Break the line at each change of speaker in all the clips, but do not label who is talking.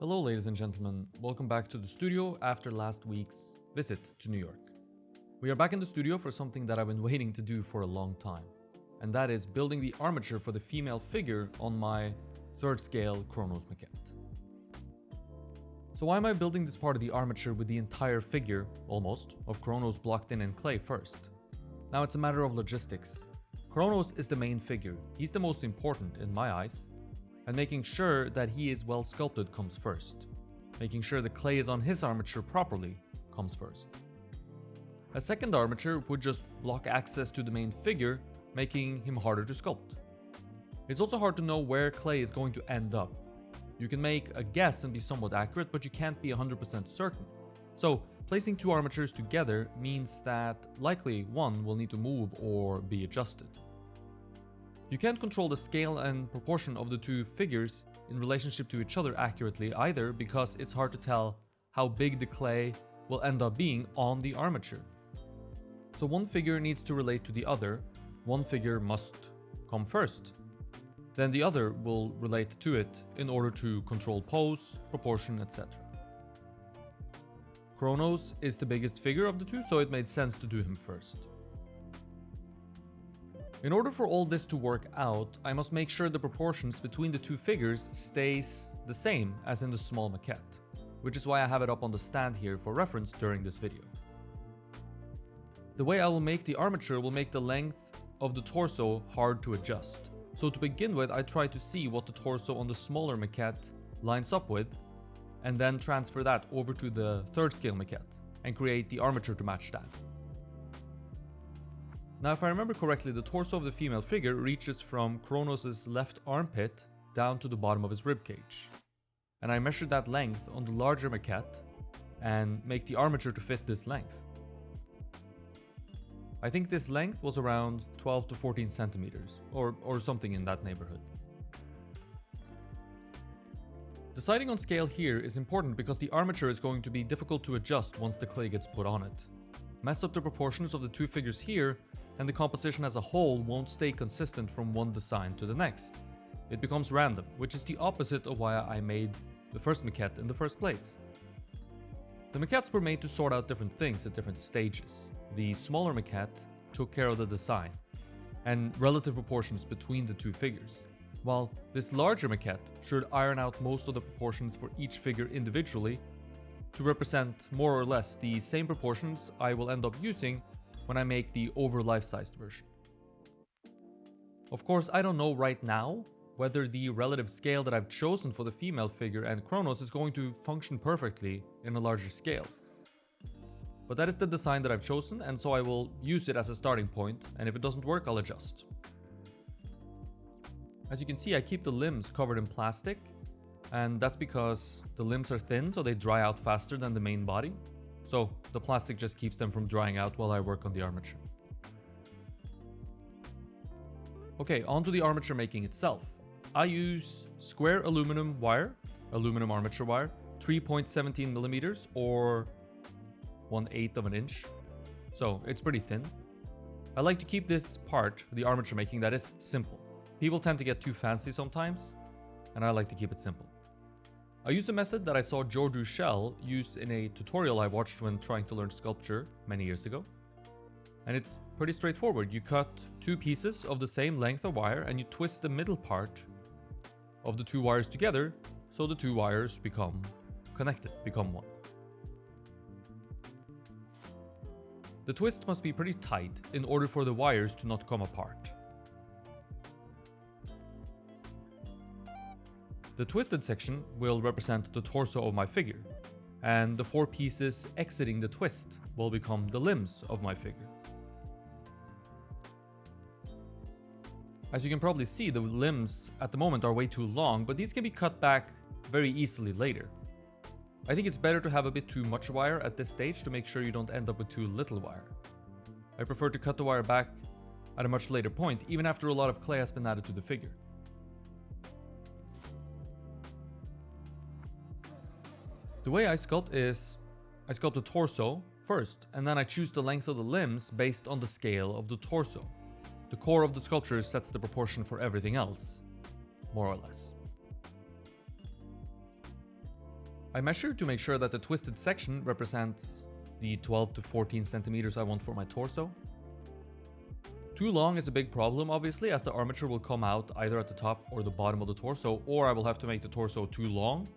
Hello ladies and gentlemen, welcome back to the studio after last week's visit to New York. We are back in the studio for something that I've been waiting to do for a long time, and that is building the armature for the female figure on my 3rd scale Kronos maquette. So why am I building this part of the armature with the entire figure, almost, of Kronos blocked in clay first? Now it's a matter of logistics. Kronos is the main figure, he's the most important in my eyes, and making sure that he is well sculpted comes first. Making sure the clay is on his armature properly comes first. A second armature would just block access to the main figure, making him harder to sculpt. It's also hard to know where clay is going to end up. You can make a guess and be somewhat accurate, but you can't be 100% certain. So placing two armatures together means that likely one will need to move or be adjusted. You can't control the scale and proportion of the two figures in relationship to each other accurately either, because it's hard to tell how big the clay will end up being on the armature. So one figure needs to relate to the other, one figure must come first. Then the other will relate to it in order to control pose, proportion, etc. Kronos is the biggest figure of the two, so it made sense to do him first. In order for all this to work out, I must make sure the proportions between the two figures stays the same as in the small maquette, which is why I have it up on the stand here for reference during this video. The way I will make the armature will make the length of the torso hard to adjust. So to begin with, I try to see what the torso on the smaller maquette lines up with, and then transfer that over to the 3rd scale maquette and create the armature to match that. Now, if I remember correctly, the torso of the female figure reaches from Kronos' left armpit down to the bottom of his ribcage. And I measured that length on the larger maquette and make the armature to fit this length. I think this length was around 12 to 14 centimeters, or something in that neighborhood. Deciding on scale here is important because the armature is going to be difficult to adjust once the clay gets put on it. Mess up the proportions of the two figures here, and the composition as a whole won't stay consistent from one design to the next. It becomes random, which is the opposite of why I made the first maquette in the first place. The maquettes were made to sort out different things at different stages. The smaller maquette took care of the design and relative proportions between the two figures, while this larger maquette should iron out most of the proportions for each figure individually to represent more or less the same proportions I will end up using when I make the over life-sized version. Of course, I don't know right now whether the relative scale that I've chosen for the female figure and Kronos is going to function perfectly in a larger scale. But that is the design that I've chosen, and so I will use it as a starting point, and if it doesn't work, I'll adjust. As you can see, I keep the limbs covered in plastic, and that's because the limbs are thin, so they dry out faster than the main body. So the plastic just keeps them from drying out while I work on the armature. Okay, on to the armature making itself. I use square aluminum wire, aluminum armature wire, 3.17 millimeters or 1/8 of an inch. So it's pretty thin. I like to keep this part, the armature making, that is simple. People tend to get too fancy sometimes, and I like to keep it simple. I use a method that I saw George Duchel use in a tutorial I watched when trying to learn sculpture many years ago. And it's pretty straightforward. You cut two pieces of the same length of wire and you twist the middle part of the two wires together so the two wires become connected, become one. The twist must be pretty tight in order for the wires to not come apart. The twisted section will represent the torso of my figure, and the 4 pieces exiting the twist will become the limbs of my figure. As you can probably see, the limbs at the moment are way too long, but these can be cut back very easily later. I think it's better to have a bit too much wire at this stage to make sure you don't end up with too little wire. I prefer to cut the wire back at a much later point, even after a lot of clay has been added to the figure. The way I sculpt is, I sculpt the torso first, and then I choose the length of the limbs based on the scale of the torso. The core of the sculpture sets the proportion for everything else, more or less. I measured to make sure that the twisted section represents the 12 to 14 centimeters I want for my torso. Too long is a big problem, obviously, as the armature will come out either at the top or the bottom of the torso, or I will have to make the torso too long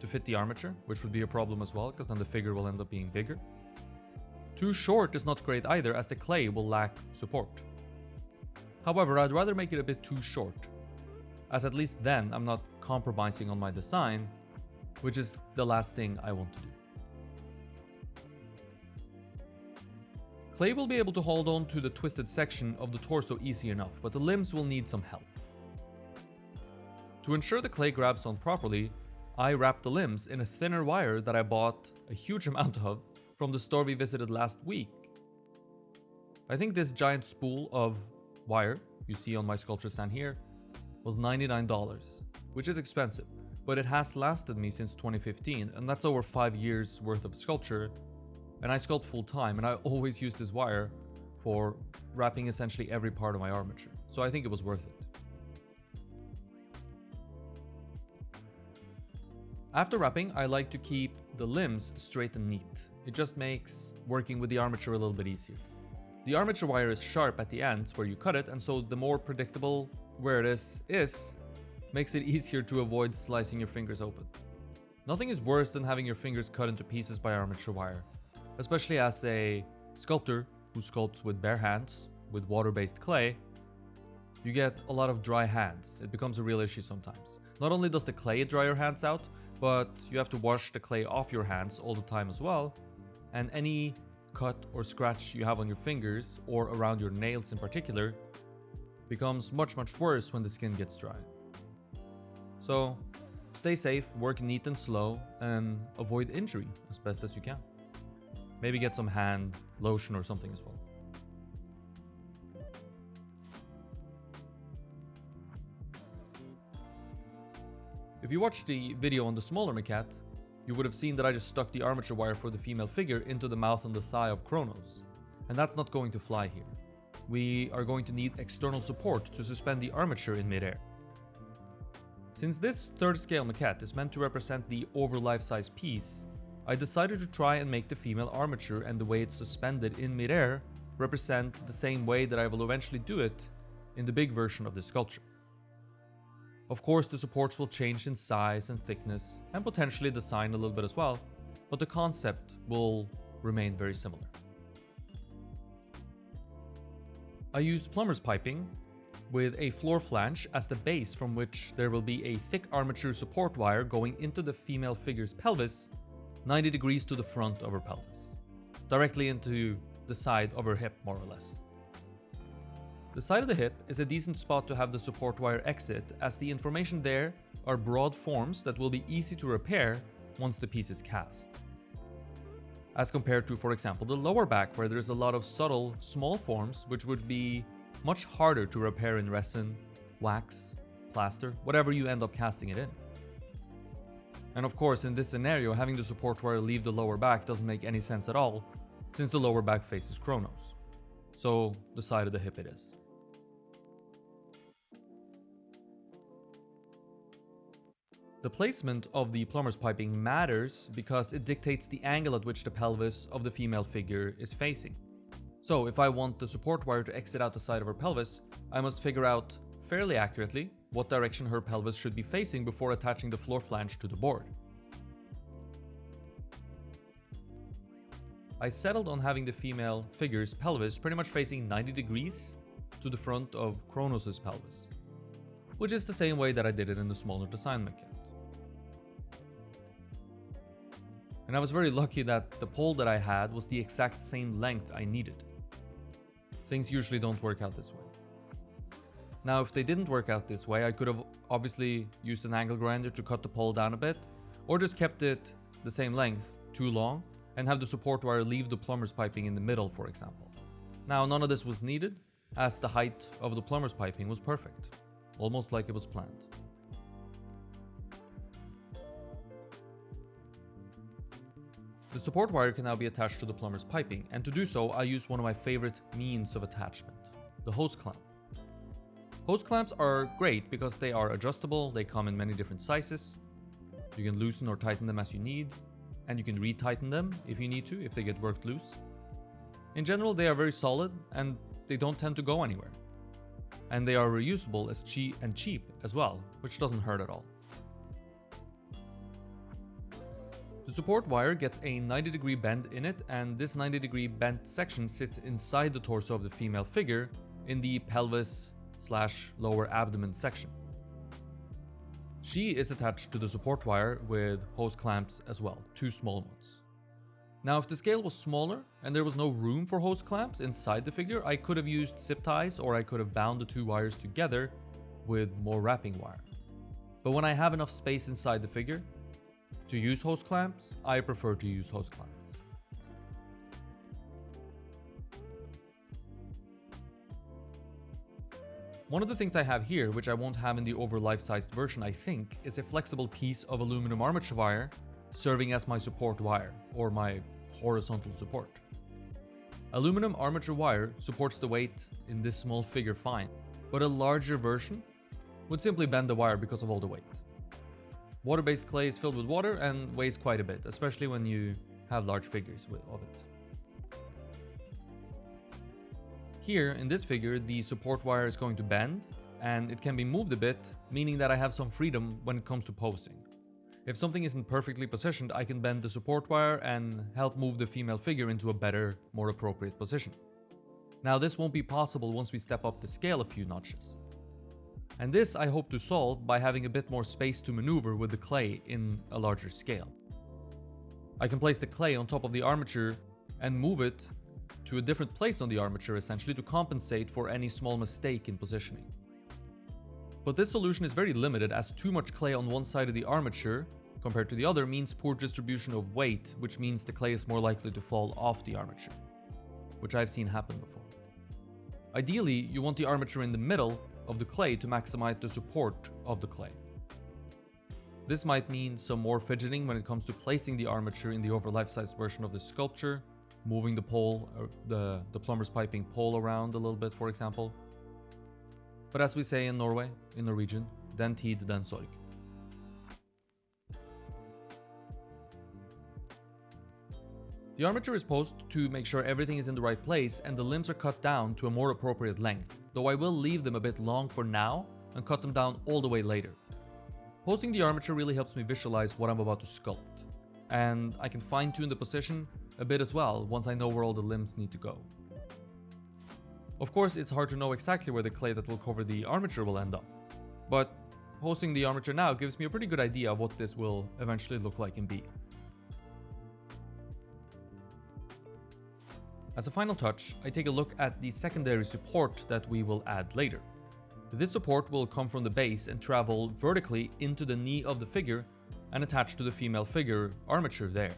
to fit the armature, which would be a problem as well, because then the figure will end up being bigger. Too short is not great either, as the clay will lack support. However, I'd rather make it a bit too short, as at least then I'm not compromising on my design, which is the last thing I want to do. Clay will be able to hold on to the twisted section of the torso easy enough, but the limbs will need some help. To ensure the clay grabs on properly, I wrapped the limbs in a thinner wire that I bought a huge amount of from the store we visited last week. I think this giant spool of wire you see on my sculpture stand here was $99, which is expensive, but it has lasted me since 2015, and that's over 5 years worth of sculpture. And I sculpt full time, and I always use this wire for wrapping essentially every part of my armature. So I think it was worth it. After wrapping, I like to keep the limbs straight and neat. It just makes working with the armature a little bit easier. The armature wire is sharp at the ends where you cut it, and so the more predictable where it is makes it easier to avoid slicing your fingers open. Nothing is worse than having your fingers cut into pieces by armature wire, especially as a sculptor who sculpts with bare hands, with water-based clay. You get a lot of dry hands. It becomes a real issue sometimes. Not only does the clay dry your hands out, but you have to wash the clay off your hands all the time as well, and any cut or scratch you have on your fingers, or around your nails in particular, becomes much worse when the skin gets dry. So stay safe, work neat and slow, and avoid injury as best as you can. Maybe get some hand lotion or something as well. If you watched the video on the smaller maquette, you would have seen that I just stuck the armature wire for the female figure into the mouth and the thigh of Kronos, and that's not going to fly here. We are going to need external support to suspend the armature in midair. Since this 3rd scale maquette is meant to represent the over life-size piece, I decided to try and make the female armature and the way it's suspended in midair represent the same way that I will eventually do it in the big version of this sculpture. Of course, the supports will change in size and thickness, and potentially design a little bit as well, but the concept will remain very similar. I used plumber's piping with a floor flange as the base from which there will be a thick armature support wire going into the female figure's pelvis 90 degrees to the front of her pelvis, directly into the side of her hip more or less. The side of the hip is a decent spot to have the support wire exit, as the information there are broad forms that will be easy to repair once the piece is cast. As compared to, for example, the lower back, where there's a lot of subtle, small forms which would be much harder to repair in resin, wax, plaster, whatever you end up casting it in. And of course, in this scenario, having the support wire leave the lower back doesn't make any sense at all, since the lower back faces Kronos. So the side of the hip it is. The placement of the plumber's piping matters because it dictates the angle at which the pelvis of the female figure is facing. So if I want the support wire to exit out the side of her pelvis, I must figure out fairly accurately what direction her pelvis should be facing before attaching the floor flange to the board. I settled on having the female figure's pelvis pretty much facing 90 degrees to the front of Kronos' pelvis, which is the same way that I did it in the smaller design maquette. And I was very lucky that the pole that I had was the exact same length I needed. Things usually don't work out this way. Now, if they didn't work out this way, I could have obviously used an angle grinder to cut the pole down a bit, or just kept it the same length, too long, and have the support wire leave the plumber's piping in the middle, for example. Now, none of this was needed, as the height of the plumber's piping was perfect, almost like it was planned. The support wire can now be attached to the plumber's piping, and to do so, I use one of my favorite means of attachment, the hose clamp. Hose clamps are great because they are adjustable, they come in many different sizes, You can loosen or tighten them as you need, and you can re-tighten them if you need to, if they get worked loose. In general, they are very solid and they don't tend to go anywhere. And they are reusable as cheap as well, which doesn't hurt at all. The support wire gets a 90-degree bend in it, and this 90-degree bent section sits inside the torso of the female figure in the pelvis/lower abdomen section. She is attached to the support wire with hose clamps as well, 2 small ones. Now, if the scale was smaller and there was no room for hose clamps inside the figure, I could have used zip ties, or I could have bound the 2 wires together with more wrapping wire. But when I have enough space inside the figure to use hose clamps, I prefer to use hose clamps. One of the things I have here, which I won't have in the over life-sized version I think, is a flexible piece of aluminum armature wire serving as my support wire, or my horizontal support. Aluminum armature wire supports the weight in this small figure fine, but a larger version would simply bend the wire because of all the weight. Water-based clay is filled with water and weighs quite a bit, especially when you have large figures of it. Here, in this figure, the support wire is going to bend, and it can be moved a bit, meaning that I have some freedom when it comes to posing. If something isn't perfectly positioned, I can bend the support wire and help move the female figure into a better, more appropriate position. Now, this won't be possible once we step up the scale a few notches. And this I hope to solve by having a bit more space to maneuver with the clay in a larger scale. I can place the clay on top of the armature and move it to a different place on the armature, essentially, to compensate for any small mistake in positioning. But this solution is very limited, as too much clay on one side of the armature compared to the other means poor distribution of weight, which means the clay is more likely to fall off the armature, which I've seen happen before. Ideally, you want the armature in the middle of the clay to maximize the support of the clay. This might mean some more fidgeting when it comes to placing the armature in the over life-size version of the sculpture, moving the pole, or the plumber's piping pole around a little bit, for example. But as we say in Norway, in Norwegian, den tid, den sorg. The armature is posed to make sure everything is in the right place, and the limbs are cut down to a more appropriate length, though I will leave them a bit long for now and cut them down all the way later. Posing the armature really helps me visualize what I'm about to sculpt, and I can fine-tune the position a bit as well once I know where all the limbs need to go. Of course, it's hard to know exactly where the clay that will cover the armature will end up, but posing the armature now gives me a pretty good idea of what this will eventually look like and be. As a final touch, I take a look at the secondary support that we will add later. This support will come from the base and travel vertically into the knee of the figure and attach to the female figure armature there.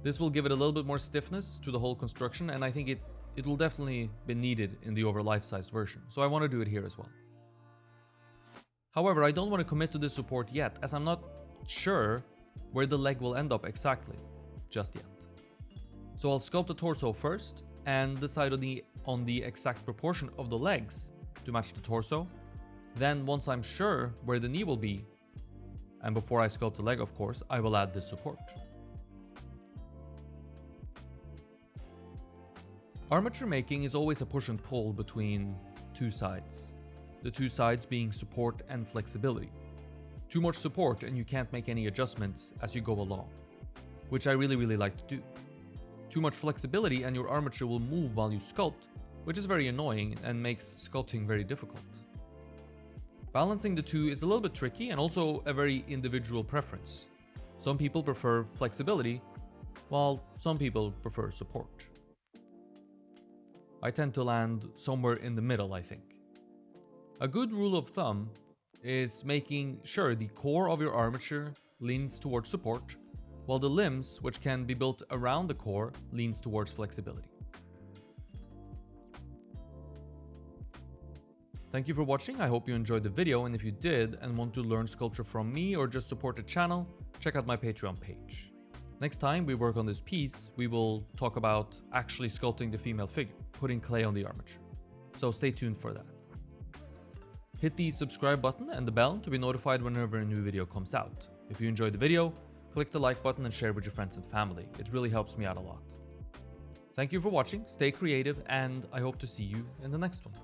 This will give it a little bit more stiffness to the whole construction, and I think it will definitely be needed in the over life-size version, so I want to do it here as well. However, I don't want to commit to this support yet, as I'm not sure where the leg will end up exactly just yet. So I'll sculpt the torso first and decide on the exact proportion of the legs to match the torso. Then, once I'm sure where the knee will be, and before I sculpt the leg, of course, I will add this support. Armature making is always a push and pull between two sides. The two sides being support and flexibility. Too much support and you can't make any adjustments as you go along, which I really like to do. Too much flexibility and your armature will move while you sculpt, which is very annoying and makes sculpting very difficult. Balancing the two is a little bit tricky and also a very individual preference. Some people prefer flexibility, while some people prefer support. I tend to land somewhere in the middle, I think. A good rule of thumb is making sure the core of your armature leans towards support, while the limbs, which can be built around the core, leans towards flexibility. Thank you for watching. I hope you enjoyed the video, and if you did and want to learn sculpture from me or just support the channel, check out my Patreon page. Next time we work on this piece, we will talk about actually sculpting the female figure, putting clay on the armature. So stay tuned for that. hit the subscribe button and the bell to be notified whenever a new video comes out. If you enjoyed the video, click the like button and share with your friends and family. It really helps me out a lot. Thank you for watching, stay creative, and I hope to see you in the next one.